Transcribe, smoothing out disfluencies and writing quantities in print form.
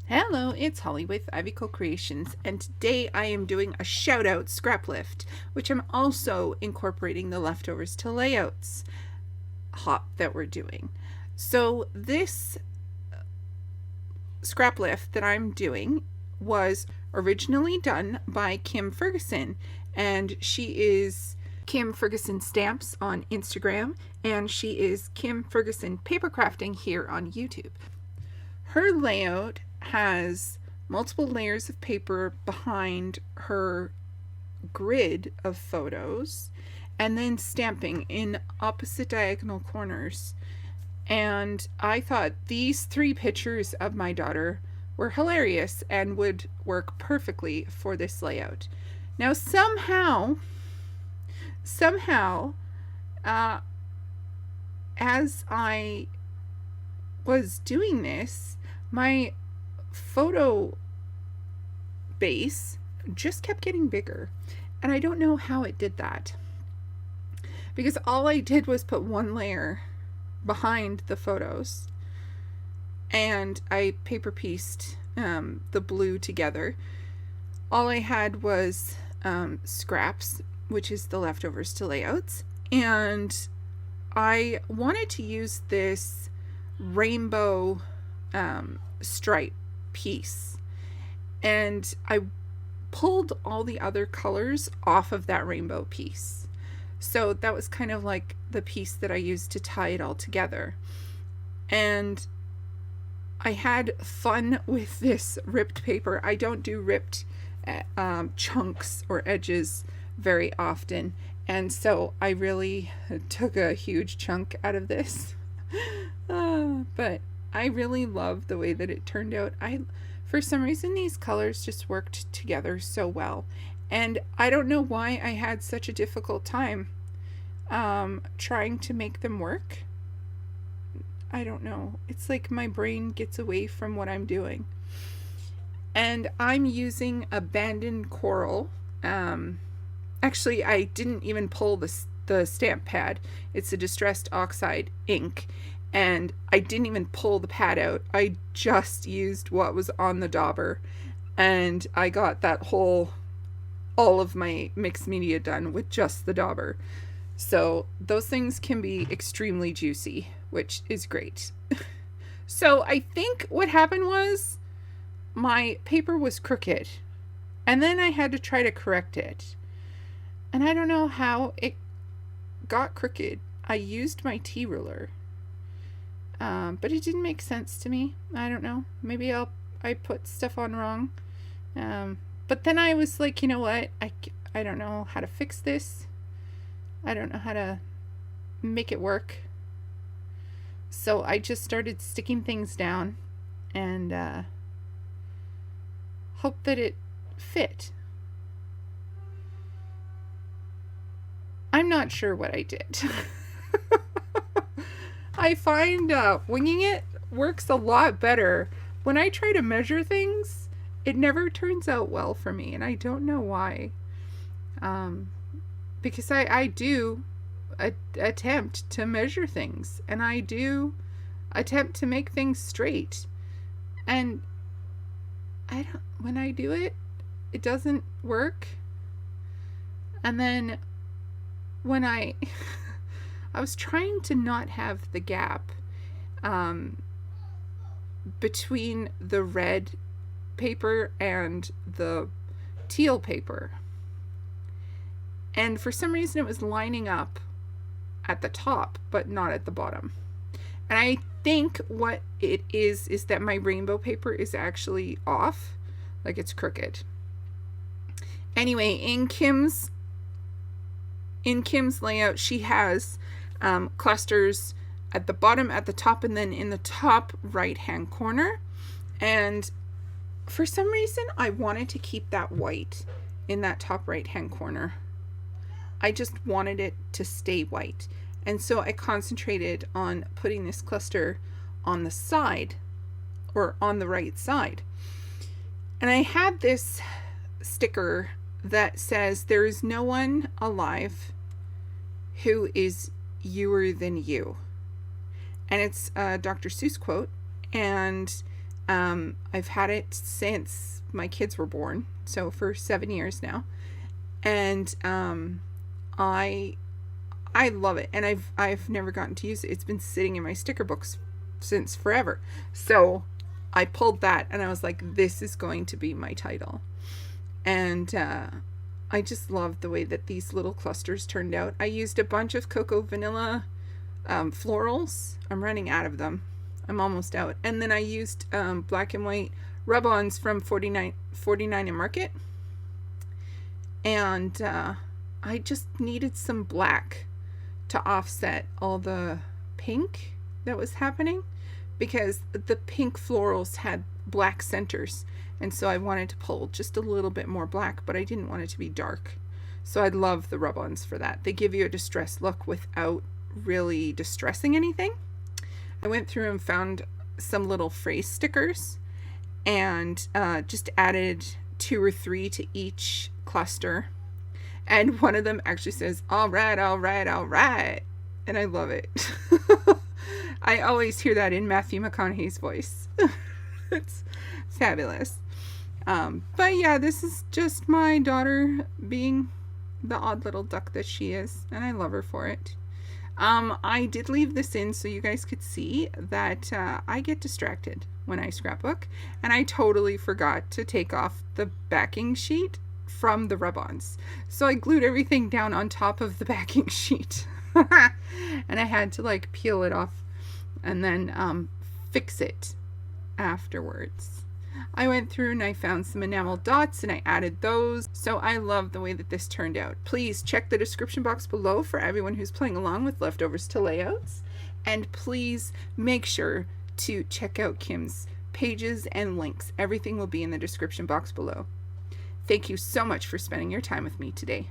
Hello, it's Holly with Ivy Co-Creations, and today I am doing a shout out Scraplift, which I'm also incorporating the leftovers to layouts hop that we're doing. So this Scraplift that I'm doing was originally done by Kim Ferguson, and she is Kim Ferguson Stamps on Instagram, and she is Kim Ferguson Papercrafting here on YouTube. Her layout has multiple layers of paper behind her grid of photos and then stamping in opposite diagonal corners. And I thought these three pictures of my daughter were hilarious and would work perfectly for this layout. Now, somehow, as I was doing this, my photo base just kept getting bigger, and I don't know how it did that, because all I did was put one layer behind the photos and I paper pieced the blue together. All I had was scraps, which is the leftovers to layouts, and I wanted to use this rainbow stripe piece, and I pulled all the other colors off of that rainbow piece. So that was kind of like the piece that I used to tie it all together. And I had fun with this ripped paper. I don't do ripped chunks or edges very often, and so I really took a huge chunk out of this. But I really love the way that it turned out. For some reason, these colors just worked together so well, and I don't know why I had such a difficult time trying to make them work. I don't know. It's like my brain gets away from what I'm doing. And I'm using abandoned coral. Actually, I didn't even pull the stamp pad. It's a distressed oxide ink. And I didn't even pull the pad out. I just used what was on the dauber. And I got all of my mixed media done with just the dauber. So those things can be extremely juicy, which is great. So I think what happened was my paper was crooked. And then I had to try to correct it. And I don't know how it got crooked. I used my T-ruler. But it didn't make sense to me. I don't know. Maybe I put stuff on wrong. But then I was like, you know what? I don't know how to fix this. I don't know how to make it work. So I just started sticking things down and hope that it fit. I'm not sure what I did. I find winging it works a lot better. When I try to measure things, it never turns out well for me, and I don't know why. Because I do attempt to measure things, and I do attempt to make things straight, and when I do it, it doesn't work. And then when I was trying to not have the gap between the red paper and the teal paper. And for some reason it was lining up at the top, but not at the bottom. And I think what it is that my rainbow paper is actually off, like it's crooked. Anyway, in Kim's layout, she has clusters at the bottom, at the top, and then in the top right hand corner. And for some reason I wanted to keep that white in that top right hand corner. I just wanted it to stay white, and so I concentrated on putting this cluster on the side, or on the right side. And I had this sticker that says, "There is no one alive who is youer than you." And it's a Dr. Seuss quote, and I've had it since my kids were born, so for 7 years now. And I love it, and I've never gotten to use it. It's been sitting in my sticker books since forever. So I pulled that and I was like, this is going to be my title. And I just love the way that these little clusters turned out. I used a bunch of cocoa vanilla florals. I'm running out of them. I'm almost out. And then I used black and white rub-ons from 49 in Market. And I just needed some black to offset all the pink that was happening, because the pink florals had black centers, and so I wanted to pull just a little bit more black, but I didn't want it to be dark. So I love the rub-ons for that. They give you a distressed look without really distressing anything. I went through and found some little phrase stickers and just added 2 or 3 to each cluster. And one of them actually says, all right, all right, all right. And I love it. I always hear that in Matthew McConaughey's voice. It's fabulous. But yeah, this is just my daughter being the odd little duck that she is. And I love her for it. I did leave this in so you guys could see that I get distracted when I scrapbook. And I totally forgot to take off the backing sheet from the rub-ons. So I glued everything down on top of the backing sheet. And I had to like peel it off and then fix it afterwards. I went through and I found some enamel dots and I added those. So I love the way that this turned out. Please check the description box below for everyone who's playing along with Leftovers to Layouts. And please make sure to check out Kim's pages and links. Everything will be in the description box below. Thank you so much for spending your time with me today.